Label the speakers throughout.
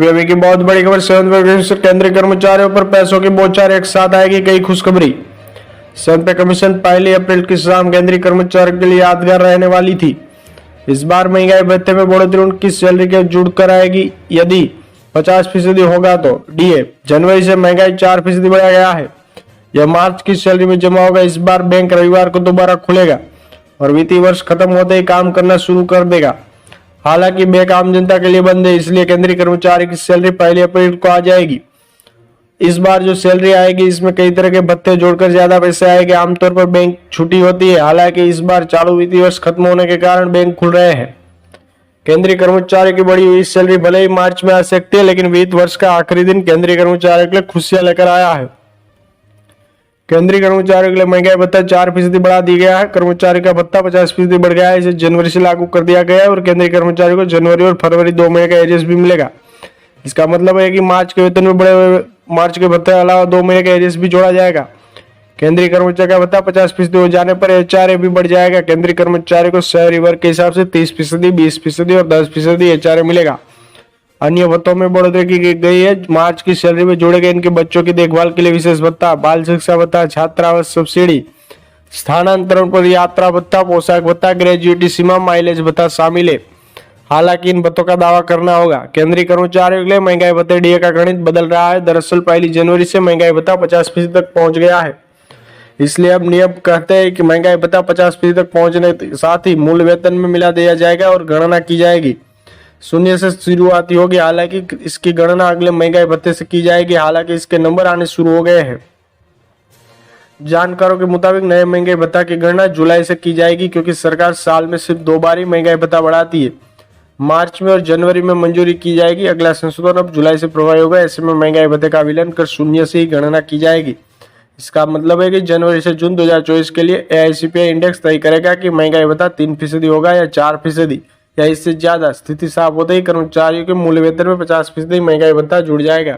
Speaker 1: अभी अभी की बहुत बड़ी खबर, 7वें केंद्रीय कर्मचारियों पर पैसों की बौछार, एक साथ आएगी कई खुशखबरी। 7वें कमीशन 1 अप्रैल की शाम केंद्रीय कर्मचारियों के लिए यादगार रहने वाली थी। इस बार महंगाई भत्ते में बढ़ोतरी उनकी सैलरी के जुड़कर आएगी। यदि 50% होगा तो डीए जनवरी से महंगाई 4% बढ़ाया गया है। यह मार्च की सैलरी में जमा होगा। इस बार बैंक रविवार को दोबारा खुलेगा और वित्तीय वर्ष खत्म होते ही काम करना शुरू कर देगा। हालांकि बैंक आम जनता के लिए बंद है, इसलिए केंद्रीय कर्मचारी की सैलरी 1 अप्रैल को आ जाएगी। इस बार जो सैलरी आएगी इसमें कई तरह के भत्ते जोड़कर ज्यादा पैसे आएंगे। आमतौर पर बैंक छुट्टी होती है, हालांकि इस बार चालू वित्तीय वर्ष खत्म होने के कारण बैंक खुल रहे हैं। केंद्रीय कर्मचारी की बढ़ी हुई सैलरी भले ही मार्च में आ सकती है, लेकिन वित्त वर्ष का आखिरी दिन केंद्रीय कर्मचारियों के लिए खुशियां लेकर आया है। केंद्रीय कर्मचारियों के लिए महंगाई भत्ता 4% बढ़ा दिया गया है। कर्मचारी का भत्ता 50% बढ़ गया है। इसे जनवरी से लागू कर दिया गया है और केंद्रीय कर्मचारियों को जनवरी और फरवरी 2 महीने का एरियर्स भी मिलेगा। इसका मतलब है कि मार्च के वेतन में बढ़े हुए मार्च के भत्ते के अलावा 2 महीने का एरियर्स भी जोड़ा जाएगा। केंद्रीय कर्मचारी का भत्ता 50% हो जाने पर एचआरए भी बढ़ जाएगा। केंद्रीय कर्मचारी को शहरी वर्ग के हिसाब से 30%, 20% और 10% एचआरए मिलेगा। अन्य भत्तों में बढ़ोतरी की गई है। मार्च की सैलरी में जोड़े गए इनके बच्चों की देखभाल के लिए विशेष भत्ता, बाल शिक्षा भत्ता, छात्रावास सब्सिडी, स्थानांतरण पर यात्रा भत्ता, पोशाक भत्ता, ग्रेजुएटी सीमा, माइलेज भत्ता शामिल है। हालांकि इन भत्तों का दावा करना होगा। केंद्रीय कर्मचारियों के लिए महंगाई भत्ते डीए का गणित बदल रहा है। दरअसल 1 जनवरी से महंगाई भत्ता 50% तक पहुंच गया है। इसलिए अब नियम कहते हैं कि महंगाई भत्ता 50% तक पहुंचने के साथ ही मूल वेतन में मिला दिया जाएगा और गणना की जाएगी। शून्य से शुरुआती होगी। हालांकि इसकी गणना अगले महंगाई भत्ते से की जाएगी। हालांकि इसके नंबर आने शुरू हो गए हैं। जानकारों के मुताबिक नए महंगाई भत्ता की गणना जुलाई से की जाएगी, क्योंकि सरकार साल में सिर्फ 2 बार ही महंगाई भत्ता बढ़ाती है। मार्च में और जनवरी में मंजूरी की जाएगी। अगला संशोधन अब जुलाई से प्रभावी होगा। ऐसे में महंगाई भत्ते का विलय कर शून्य से ही गणना की जाएगी। इसका मतलब है कि जनवरी से जून 2024 के लिए एआईसीपीआई इंडेक्स तय करेगा कि महंगाई भत्ता 3% होगा या 4% या इससे ज्यादा। स्थिति साफ होते ही कर्मचारियों के मूल वेतन में 50% महंगाई भत्ता जुड़ जाएगा।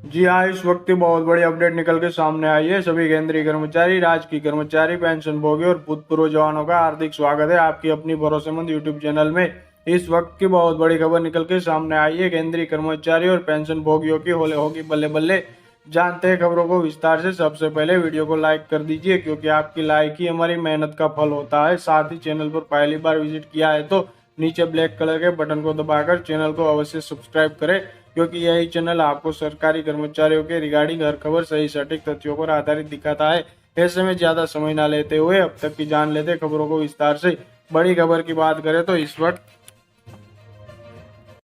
Speaker 1: जी हाँ, इस वक्त की बहुत बड़ी अपडेट निकल के सामने आई है। सभी केंद्रीय कर्मचारी, राजकीय कर्मचारी, पेंशन भोगी और भूतपूर्व जवानों का हार्दिक स्वागत है आपकी अपनी भरोसेमंद यूट्यूब चैनल में। इस वक्त की बहुत बड़ी खबर निकल के सामने आई है। केंद्रीय कर्मचारी और पेंशन भोगियों की होगी बल्ले बल्ले। जानते हैं खबरों को विस्तार से। सबसे पहले वीडियो को लाइक कर दीजिए, क्योंकि आपकी लाइक ही हमारी मेहनत का फल होता है। साथ ही चैनल पर पहली बार विजिट किया है तो नीचे ब्लैक कलर के बटन को दबाकर चैनल को अवश्य सब्सक्राइब करें, क्योंकि यही चैनल आपको सरकारी कर्मचारियों के रिगार्डिंग हर खबर सही सटीक तथ्यों पर आधारित दिखाता है। ऐसे में ज्यादा समय न लेते हुए अब तक की जान लेते खबरों को विस्तार से। बड़ी खबर की बात करें तो इस वक्त